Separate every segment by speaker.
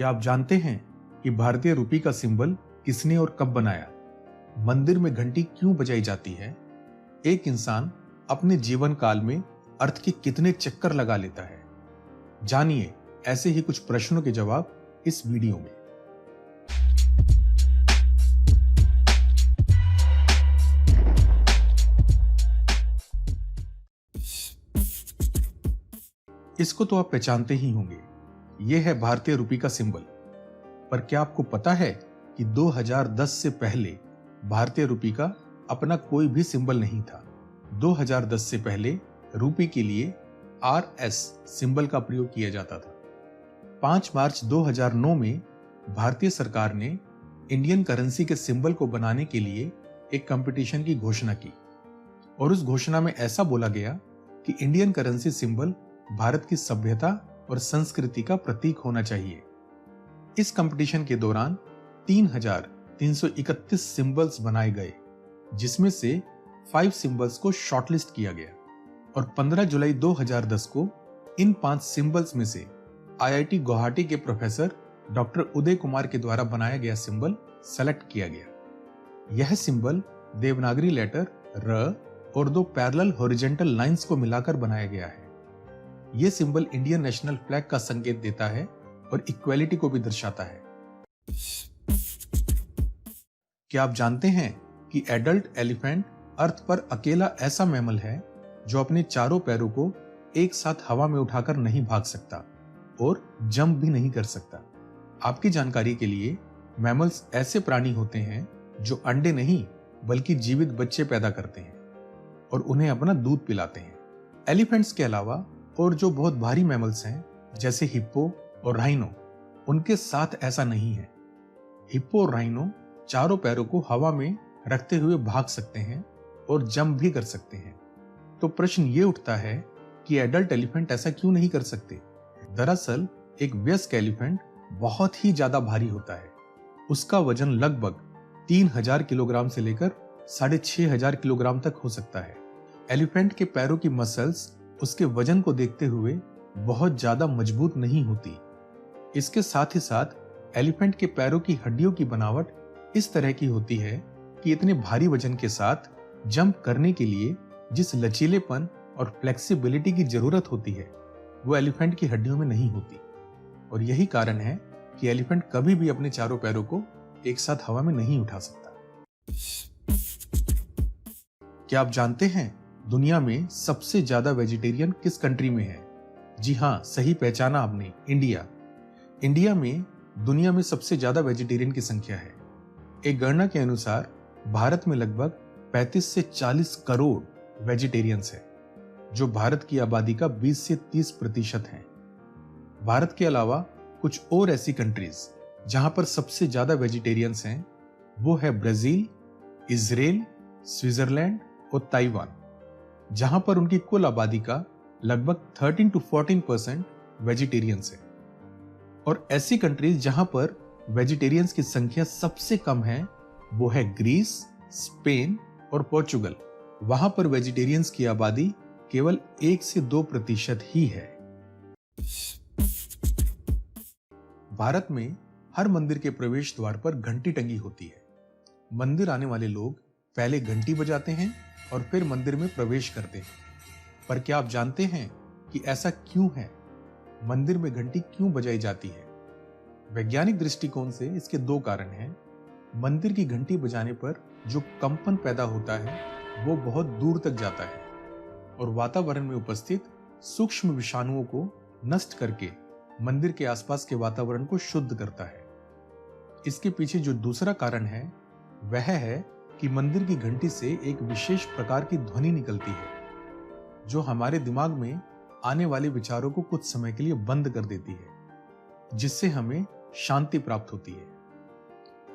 Speaker 1: क्या आप जानते हैं कि भारतीय रुपये का सिंबल किसने और कब बनाया? मंदिर में घंटी क्यों बजाई जाती है? एक इंसान अपने जीवन काल में अर्थ के कितने चक्कर लगा लेता है? जानिए ऐसे ही कुछ प्रश्नों के जवाब इस वीडियो में। इसको तो आप पहचानते ही होंगे, यह है भारतीय रुपये का सिंबल। पर क्या आपको पता है कि 2010 से पहले भारतीय रुपये का अपना कोई भी सिंबल नहीं था। 2010 से पहले रुपये के लिए RS सिंबल का प्रयोग किया जाता था। 5 मार्च 2009 में भारतीय सरकार ने इंडियन करेंसी के सिंबल को बनाने के लिए एक कंपटीशन की घोषणा की और उस घोषणा में ऐसा बोला गया कि इंडियन करेंसी सिंबल भारत की सभ्यता और संस्कृति का प्रतीक होना चाहिए। इस कंपटीशन के दौरान 3,331 सिंबल्स बनाए गए, जिसमें से 5 सिंबल्स को शॉर्टलिस्ट किया गया और 15 जुलाई 2010 को इन 5 सिंबल्स में से IIT गुवाहाटी के प्रोफेसर डॉक्टर उदय कुमार के द्वारा बनाया गया सिंबल सेलेक्ट किया गया। यह सिंबल देवनागरी लेटर र और 2 पैरेलल हॉरिजॉन्टल लाइंस को मिलाकर बनाया गया है। यह सिंबल इंडियन नेशनल फ्लैग का संकेत देता है और इक्वालिटी को भी दर्शाता है। क्या आप जानते हैं कि एडल्ट एलिफेंट अर्थ पर अकेला ऐसा मैमल है जो अपने चारों पैरों को एक साथ हवा में उठाकर नहीं भाग सकता और जंप भी नहीं कर सकता? आपकी जानकारी के लिए मैमल्स ऐसे प्राणी होते हैं जो अंडे नहीं बल्कि जीवित बच्चे पैदा करते हैं और उन्हें अपना दूध पिलाते हैं। एलिफेंट्स के अलावा और जो बहुत भारी मैमल्स हैं जैसे हिप्पो और राइनो, उनके साथ ऐसा नहीं है। हिप्पो और राइनो चारों पैरों को हवा में रखते हुए भाग सकते हैं और जंप भी कर सकते हैं। तो प्रश्न ये उठता है कि एडल्ट एलिफेंट ऐसा क्यों नहीं कर सकते? दरअसल एक वयस्क एलिफेंट बहुत ही ज्यादा भारी होता है। उसका वजन लगभग 3000 किलोग्राम से लेकर 6500 किलोग्राम तक हो सकता है। एलिफेंट के पैरों की मसल्स उसके वजन को देखते हुए बहुत ज्यादा मजबूत नहीं होती। इसके साथ ही साथ एलिफेंट के पैरों की हड्डियों की बनावट इस तरह की होती है कि इतने भारी वजन के साथ जंप करने के लिए जिस लचीलेपन और फ्लेक्सिबिलिटी की जरूरत होती है वो एलिफेंट की हड्डियों में नहीं होती। और यही कारण है कि एलिफेंट कभी भी अपने चारों पैरों को एक साथ हवा में नहीं उठा सकता। क्या आप जानते हैं दुनिया में सबसे ज्यादा वेजिटेरियन किस कंट्री में है? जी हाँ, सही पहचाना आपने, इंडिया। इंडिया में दुनिया में सबसे ज्यादा वेजिटेरियन की संख्या है। एक गणना के अनुसार भारत में लगभग 35 से 40 करोड़ वेजिटेरियंस है, जो भारत की आबादी का 20 से 30% है। भारत के अलावा कुछ और ऐसी कंट्रीज जहां पर सबसे ज्यादा वेजिटेरियंस हैं वो है ब्राजील, इजराइल, स्विट्जरलैंड और ताइवान, जहां पर उनकी कुल आबादी का लगभग 13 to 14% वेजिटेरियंस है। और ऐसी कंट्रीज जहां पर वेजिटेरियंस की संख्या सबसे कम है वो है ग्रीस, स्पेन और पोर्चुगल। वहां पर वेजिटेरियंस की आबादी केवल 1 से 2% ही है। भारत में हर मंदिर के प्रवेश द्वार पर घंटी टंगी होती है। मंदिर आने वाले लोग पहले घंटी बजाते हैं और फिर मंदिर में प्रवेश करते हैं। पर क्या आप जानते हैं कि ऐसा क्यों है? मंदिर में घंटी क्यों बजाई जाती है? वैज्ञानिक दृष्टिकोण से इसके 2 कारण हैं। मंदिर की घंटी बजाने पर जो कंपन पैदा होता है वो बहुत दूर तक जाता है और वातावरण में उपस्थित सूक्ष्म विषाणुओं को नष्ट करके मंदिर के आसपास के वातावरण को शुद्ध करता है। इसके पीछे जो दूसरा कारण है वह है कि मंदिर की घंटी से एक विशेष प्रकार की ध्वनि निकलती है जो हमारे दिमाग में आने वाले विचारों को कुछ समय के लिए बंद कर देती है, जिससे हमें शांति प्राप्त होती है।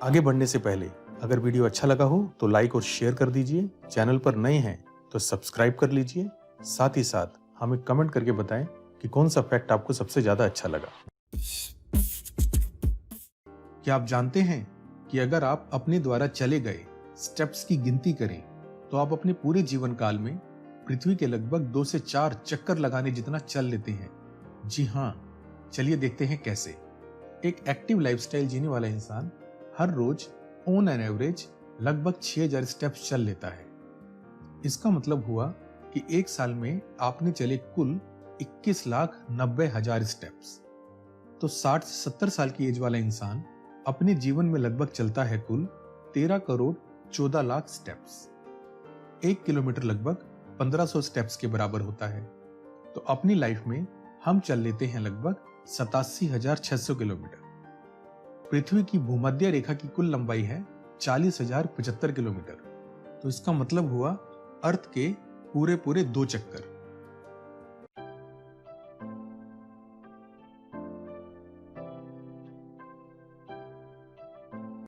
Speaker 1: आगे बढ़ने से पहले अगर वीडियो अच्छा लगा हो तो लाइक और शेयर कर दीजिए। चैनल पर नए हैं तो सब्सक्राइब कर लीजिए। साथ ही साथ हमें कमेंट करके बताएं कि कौन सा फैक्ट आपको सबसे ज्यादा अच्छा लगा। क्या आप जानते हैं कि अगर आप अपने द्वारा चले गए स्टेप्स की गिनती करें तो आप अपने पूरे जीवन काल में पृथ्वी के लगभग 2 से 4 चक्कर लगाने जितना चल लेते हैं? जी हाँ, चलिए देखते हैं कैसे। एक एक्टिव लाइफस्टाइल जीने वाला इंसान हर रोज ऑन एन एवरेज लगभग 6000 स्टेप्स चल लेता है। इसका मतलब हुआ कि एक साल में आपने चले कुल 21,90,000 स्टेप्स। तो 60 से 70 साल की एज वाला इंसान अपने जीवन में लगभग चलता है कुल 13 करोड़ 14 लाख स्टेप्स। 1 किलोमीटर लगभग 1500 स्टेप्स के बराबर होता है। तो अपनी लाइफ में हम चल लेते हैं लगभग 87,600 किलोमीटर। पृथ्वी की भूमध्य रेखा की कुल लंबाई है 40,075 किलोमीटर। तो इसका मतलब हुआ अर्थ के पूरे 2 चक्कर।